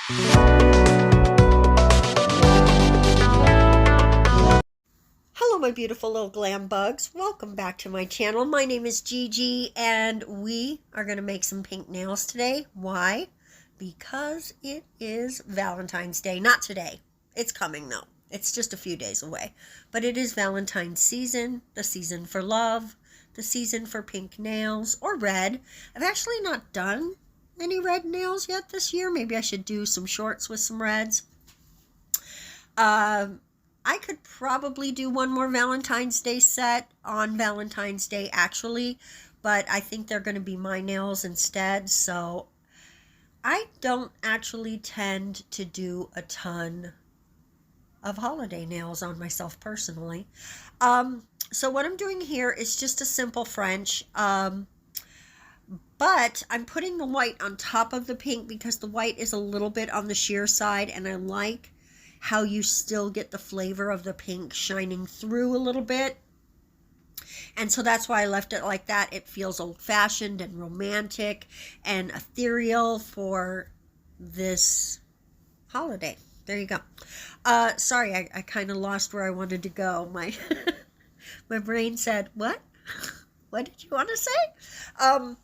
Hello my beautiful little glam bugs. Welcome back to my channel. My name is Gigi and we are going to make some pink nails today. Why? Because it is Valentine's Day. Not today. It's coming though. It's just a few days away. But it is Valentine's season, the season for love, the season for pink nails or red. I've actually not done any red nails yet this year. Maybe I should do some shorts with some reds. I could probably do one more Valentine's Day set on Valentine's Day actually, but I think they're going to be my nails instead. So I don't actually tend to do a ton of holiday nails on myself personally. So what I'm doing here is just a simple French, but I'm putting the white on top of the pink because the white is a little bit on the sheer side, and I like how you still get the flavor of the pink shining through a little bit. And so that's why I left it like that. It feels old-fashioned and romantic and ethereal for this holiday. There you go. Sorry, I kind of lost where I wanted to go. My my brain said, what? What did you want to say?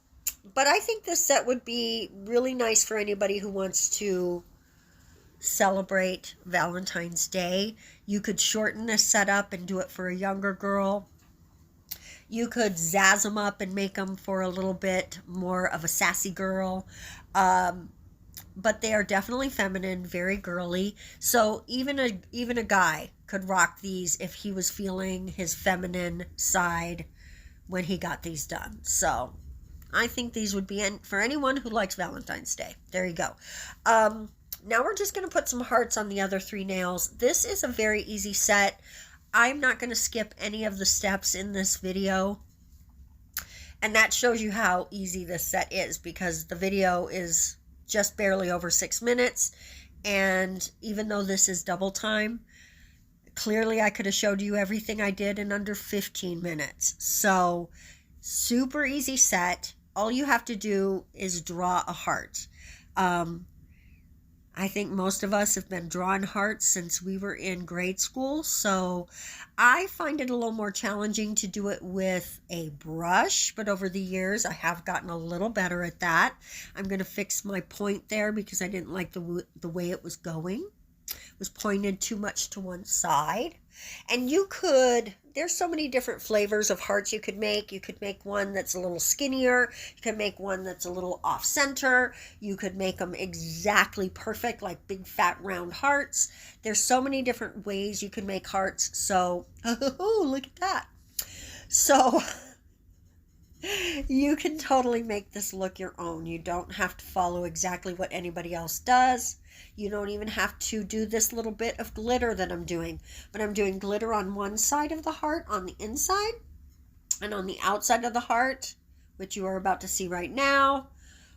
But I think this set would be really nice for anybody who wants to celebrate Valentine's Day. You could shorten this setup and do it for a younger girl. You could zazz them up and make them for a little bit more of a sassy girl. But they are definitely feminine, very girly. So even a guy could rock these if he was feeling his feminine side when he got these done. So I think these would be in for anyone who likes Valentine's Day. There you go. Now we're just going to put some hearts on the other three nails. This is a very easy set. I'm not going to skip any of the steps in this video. And that shows you how easy this set is because the video is just barely over 6 minutes. And even though this is double time, clearly I could have showed you everything I did in under 15 minutes. So super easy set. All you have to do is draw a heart. I think most of us have been drawing hearts since we were in grade school, so I find it a little more challenging to do it with a brush, but over the years I have gotten a little better at that. I'm going to fix my point there because I didn't like the way it was going. It was pointed too much to one side. And you could, there's so many different flavors of hearts you could make. You could make one that's a little skinnier. You could make one that's a little off center. You could make them exactly perfect, like big fat round hearts. There's so many different ways you can make hearts. So, oh, look at that. So you can totally make this look your own. You don't have to follow exactly what anybody else does. You don't even have to do this little bit of glitter that I'm doing. But I'm doing glitter on one side of the heart on the inside. And on the outside of the heart, which you are about to see right now,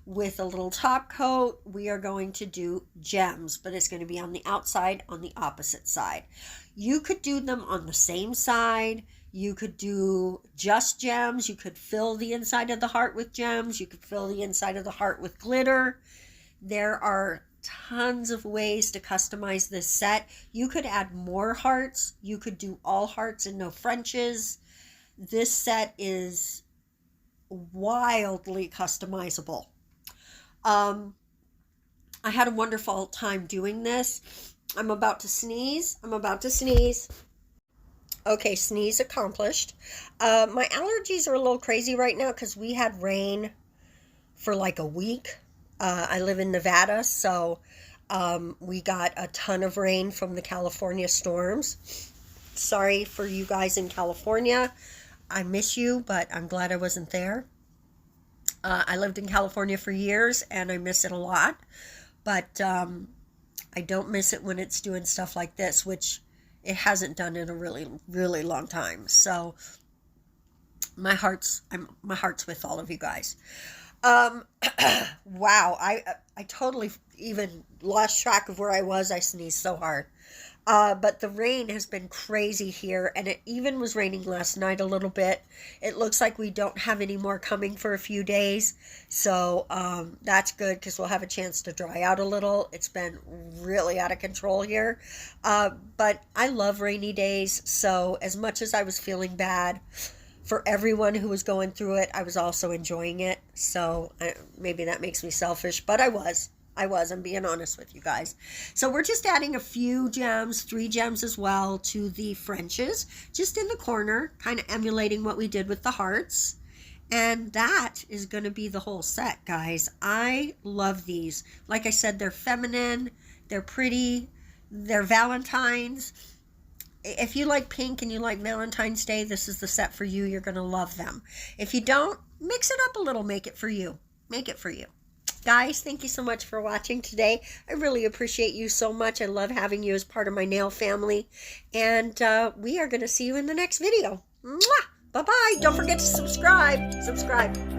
with a little top coat, we are going to do gems. But it's going to be on the outside, on the opposite side. You could do them on the same side. You could do just gems. You could fill the inside of the heart with gems. You could fill the inside of the heart with glitter. There are tons of ways to customize this set. You could add more hearts. You could do all hearts and no Frenches. This set is wildly customizable. I had a wonderful time doing this. I'm about to sneeze. Okay, sneeze accomplished. My allergies are a little crazy right now because we had rain for like a week. I live in Nevada, so we got a ton of rain from the California storms. Sorry for you guys in California. I miss you, but I'm glad I wasn't there. I lived in California for years, and I miss it a lot. But I don't miss it when it's doing stuff like this, which it hasn't done in a really, really long time. So my heart's with all of you guys. Wow, I totally even lost track of where I was. I sneezed so hard. But the rain has been crazy here, and it even was raining last night a little bit. It looks like we don't have any more coming for a few days, so that's good because we'll have a chance to dry out a little. It's been really out of control here, but I love rainy days, so as much as I was feeling bad for everyone who was going through it, I was also enjoying it, so maybe that makes me selfish, but I'm being honest with you guys. So we're just adding a few gems, 3 gems as well, to the Frenches, just in the corner, kind of emulating what we did with the hearts. And that is going to be the whole set, guys. I love these. Like I said, they're feminine, they're pretty, they're Valentines. If you like pink and you like Valentine's Day, this is the set for you. You're going to love them. If you don't, mix it up a little, make it for you. Make it for you. Guys, thank you so much for watching today. I really appreciate you so much. I love having you as part of my nail family. And we are going to see you in the next video. Mwah! Bye-bye. Don't forget to subscribe. Subscribe.